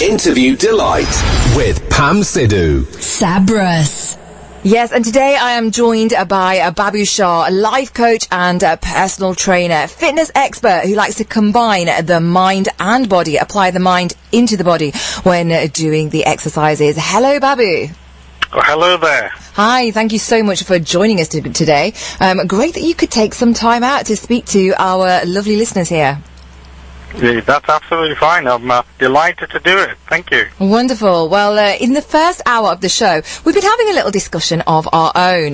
Interview Delight with Pam Sidhu. Sabras. Yes, and today I am joined by Babu Shah, a life coach and a personal trainer, fitness expert who likes to combine the mind and body, apply the mind into the body when doing the exercises. Hello, Babu. Oh, hello there. Hi, thank you so much for joining us today. Great that you could take some time out to speak to our lovely listeners here. Yeah, that's absolutely fine. I'm delighted to do it. Thank you. Wonderful. Well, in the first hour of the show, we've been having a little discussion of our own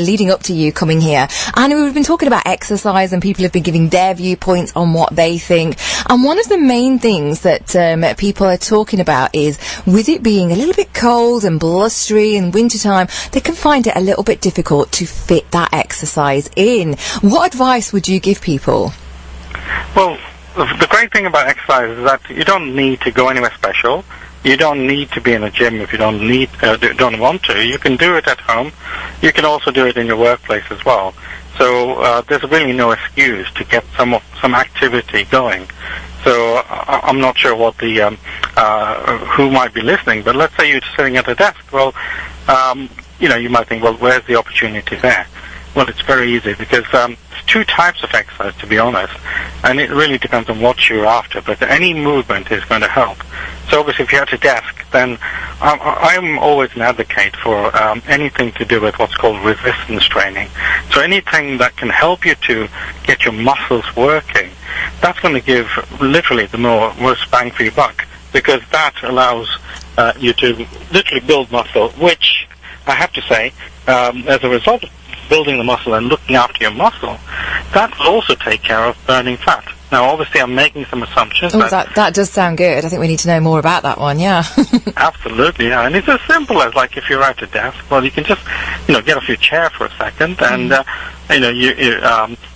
leading up to you coming here. And we've been talking about exercise, and people have been giving their viewpoints on what they think. And one of the main things that people are talking about is, with it being a little bit cold and blustery in wintertime, they can find it a little bit difficult to fit that exercise in. What advice would you give people? Well, the great thing about exercise is that you don't need to go anywhere special. You don't need to be in a gym if you don't want to. You can do it at home. You can also do it in your workplace as well. So there's really no excuse to get some activity going. So I'm not sure what who might be listening, but let's say you're sitting at a desk. Well, you might think, well, where's the opportunity there? Well, it's very easy because there's two types of exercise, to be honest, and it really depends on what you're after, but any movement is going to help. So obviously if you're at a desk, then I'm always an advocate for anything to do with what's called resistance training. So anything that can help you to get your muscles working, that's going to give literally the most bang for your buck, because that allows you to literally build muscle, which I have to say, as a result of building the muscle and looking after your muscle, that will also take care of burning fat. Now, obviously, I'm making some assumptions. Oh, that does sound good. I think we need to know more about that one, yeah. Absolutely, yeah. And it's as simple as, like, if you're at a desk, well, you can just, get off your chair for a second, and,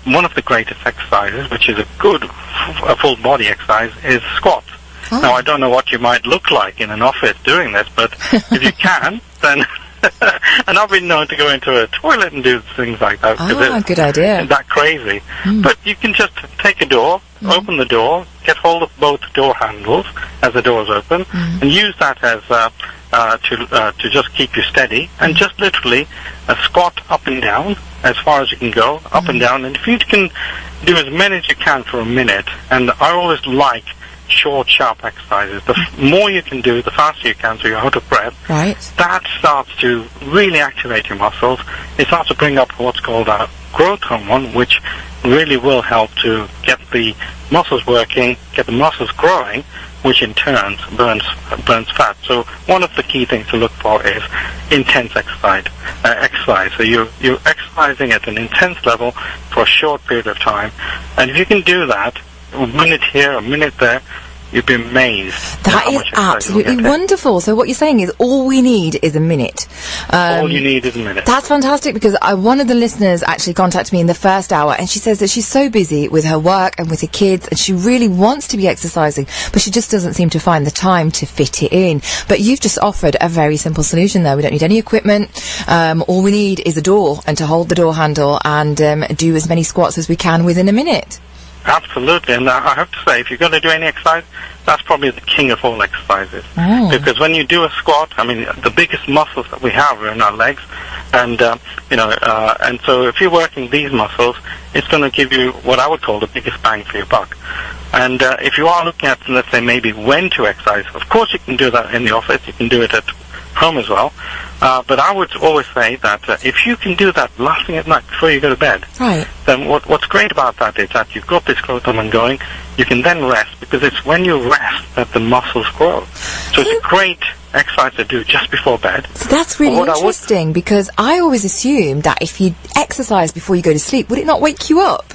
one of the greatest exercises, which is a full body exercise, is squats. Oh. Now, I don't know what you might look like in an office doing this, but if you can, then... and I've been known to go into a toilet and do things like that. Good idea. It's that crazy. But you can just take a door, open the door, get hold of both door handles as the door is open, and use that as to just keep you steady, and just literally squat up and down as far as you can go, up and down. And if you can do as many as you can for a minute, and I always like short, sharp exercises. The more you can do, the faster you can, so you're out of breath. Right. That starts to really activate your muscles. It starts to bring up what's called a growth hormone, which really will help to get the muscles working, get the muscles growing, which in turn burns fat. So one of the key things to look for is intense exercise. So you're exercising at an intense level for a short period of time, and if you can do that, a minute here, a minute there, you'd be amazed. That is absolutely wonderful. So what you're saying is all we need is a minute. All you need is a minute. That's fantastic, because one of the listeners actually contacted me in the first hour, and she says that she's so busy with her work and with her kids, and she really wants to be exercising, but she just doesn't seem to find the time to fit it in. But you've just offered a very simple solution there. We don't need any equipment. All we need is a door, and to hold the door handle, and do as many squats as we can within a minute. Absolutely, and I have to say, if you're going to do any exercise, that's probably the king of all exercises. Oh. Because when you do a squat, I mean, the biggest muscles that we have are in our legs, and and so if you're working these muscles, it's going to give you what I would call the biggest bang for your buck. And if you are looking at, let's say, maybe when to exercise, of course you can do that in the office, you can do it at home as well. But I would always say that if you can do that last thing at night before you go to bed, right, then what's great about that is that you've got this growth hormone going. You can then rest, because it's when you rest that the muscles grow. So it's a great exercise to do just before bed. So that's really interesting, because I always assumed that if you exercise before you go to sleep, would it not wake you up?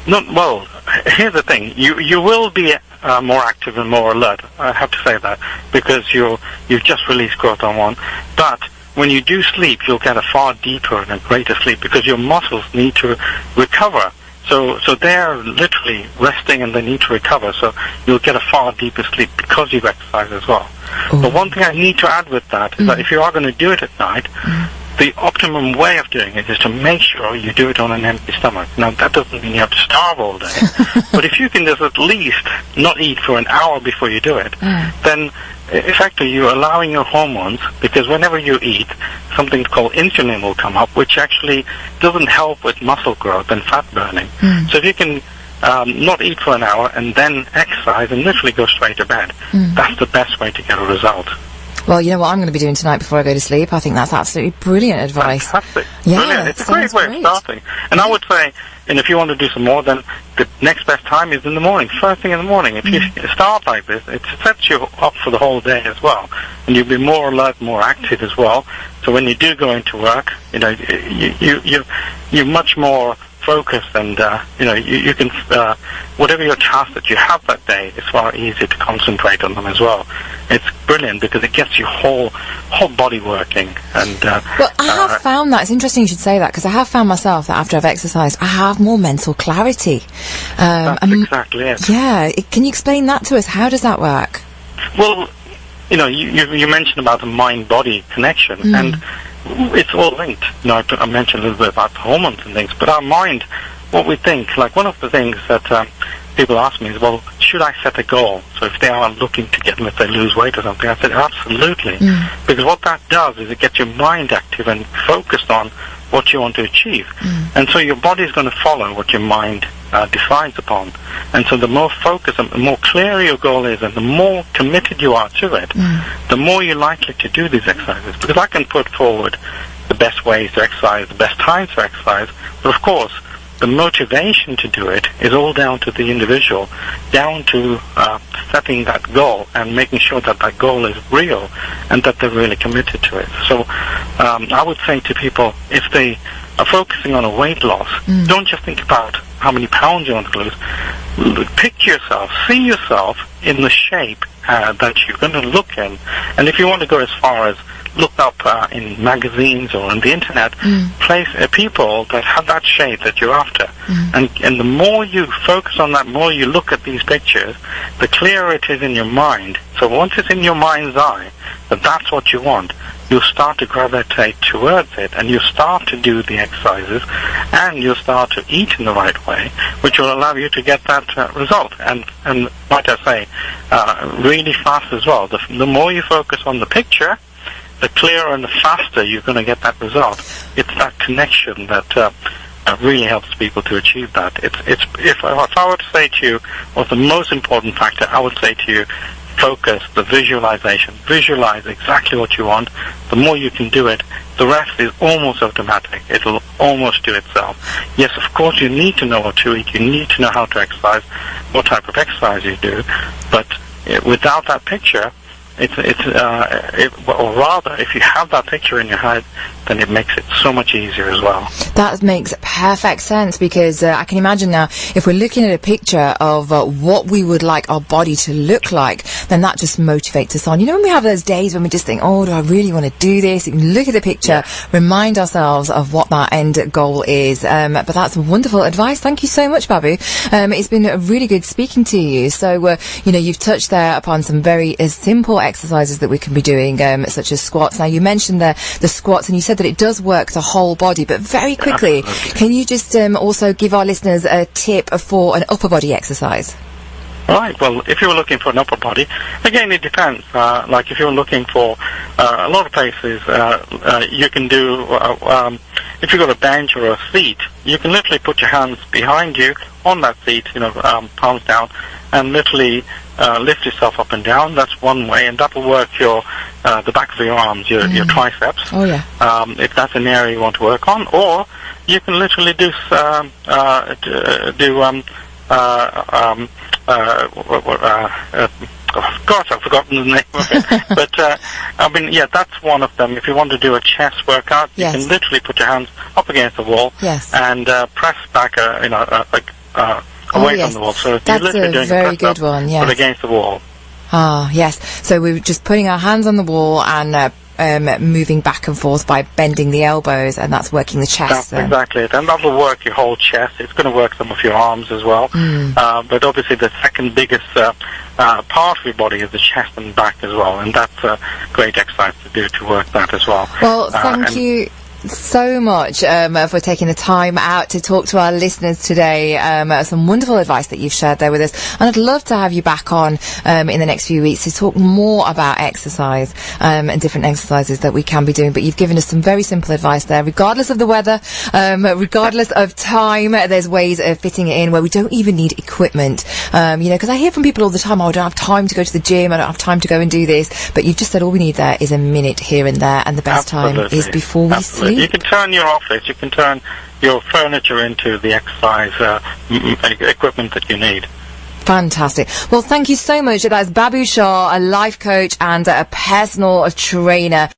Well, here's the thing. You will be more active and more alert. I have to say that, because you've just released growth hormone. But when you do sleep, you'll get a far deeper and a greater sleep, because your muscles need to recover. So they're literally resting and they need to recover. So you'll get a far deeper sleep because you've exercised as well. But one thing I need to add with that is that if you are going to do it at night, the optimum way of doing it is to make sure you do it on an empty stomach. Now, that doesn't mean you have to starve all day, but if you can just at least not eat for an hour before you do it, then effectively you're allowing your hormones, because whenever you eat, something called insulin will come up, which actually doesn't help with muscle growth and fat burning. So if you can not eat for an hour and then exercise and literally go straight to bed, that's the best way to get a result. Well, you know what I'm going to be doing tonight before I go to sleep? I think that's absolutely brilliant advice. Fantastic. Yeah, brilliant. It's a great way of starting. And I would say, and if you want to do some more, then the next best time is in the morning, first thing in the morning. If you start like this, it sets you up for the whole day as well. And you'll be more alert, more active as well. So when you do go into work, you know, you're much more focused, and you know, you can whatever your task that you have that day, it's far easier to concentrate on them as well. It's brilliant because it gets your whole body working. And well, I have found that it's interesting you should say that, because I have found myself that after I've exercised, I have more mental clarity. That's exactly it. Yeah, can you explain that to us? How does that work? Well, you know, you mentioned about the mind-body connection, and it's all linked. You know, I mentioned a little bit about hormones and things, but our mind, what we think, like one of the things that people ask me is, well, should I set a goal? So if they are looking to get, let's say, lose weight or something, I said, absolutely. Because what that does is it gets your mind active and focused on what you want to achieve. And so your body is going to follow what your mind decides upon. And so the more focused and the more clear your goal is, and the more committed you are to it, the more you're likely to do these exercises. Because I can put forward the best ways to exercise, the best times to exercise, but of course, the motivation to do it is all down to the individual, down to setting that goal and making sure that that goal is real and that they're really committed to it. So I would say to people, if they are focusing on a weight loss, don't just think about how many pounds you want to lose. Picture yourself, see yourself in the shape that you're going to look in. And if you want to go as far as look up in magazines or on the internet, people that have that shape that you're after. And the more you focus on that, more you look at these pictures, the clearer it is in your mind. So once it's in your mind's eye that that's what you want, you'll start to gravitate towards it, and you'll start to do the exercises, and you'll start to eat in the right way, which will allow you to get that result. And might I say, really fast as well. The more you focus on the picture, the clearer and the faster you're going to get that result. It's that connection that really helps people to achieve that. If I were to say to you, what's the most important factor, I would say to you, focus, the visualization. Visualize exactly what you want. The more you can do it, the rest is almost automatic. It'll almost do itself. Yes, of course, you need to know what to eat. You need to know how to exercise, what type of exercise you do. But without that picture, or rather, if you have that picture in your head, then it makes it so much easier as well. That makes perfect sense, because I can imagine now, if we're looking at a picture of what we would like our body to look like, then that just motivates us on. You know, when we have those days when we just think, oh, do I really want to do this? You can look at the picture, remind ourselves of what that end goal is. But that's wonderful advice. Thank you so much, Babu. It's been really good speaking to you. So, you know, you've touched there upon some very simple exercises that we can be doing, such as squats. Now, you mentioned the squats, and you said that it does work the whole body, but very quickly, can you just also give our listeners a tip for an upper body exercise? Right, well, if you're looking for an upper body, again, it depends. Like if you're looking for a lot of places, you can do, if you've got a bench or a seat, you can literally put your hands behind you on that seat, you know, palms down, and literally lift yourself up and down. That's one way, and that will work your the back of your arms, your triceps. Oh yeah. If that's an area you want to work on, or you can literally do gosh, I've forgotten the name of it. But I mean, yeah, that's one of them. If you want to do a chest workout, you can literally put your hands up against the wall and press back, away from the wall. So that's you're literally doing very good one. but against the wall. Ah, yes. So we're just putting our hands on the wall and moving back and forth by bending the elbows, and that's working the chest. That's exactly it, and that will work your whole chest. It's going to work some of your arms as well. But obviously the second biggest part of your body is the chest and back as well, and that's a great exercise to do to work that as well. Well, thank you. so much for taking the time out to talk to our listeners today. Some wonderful advice that you've shared there with us. And I'd love to have you back on in the next few weeks to talk more about exercise and different exercises that we can be doing. But you've given us some very simple advice there. Regardless of the weather, regardless of time, there's ways of fitting it in where we don't even need equipment. Because I hear from people all the time, I don't have time to go to the gym, I don't have time to go and do this. But you've just said all we need there is a minute here and there, and the best time is before we sleep. You can turn your office, you can turn your furniture into the exercise equipment that you need. Fantastic. Well, thank you so much. That's Babu Shah, a life coach and a personal trainer.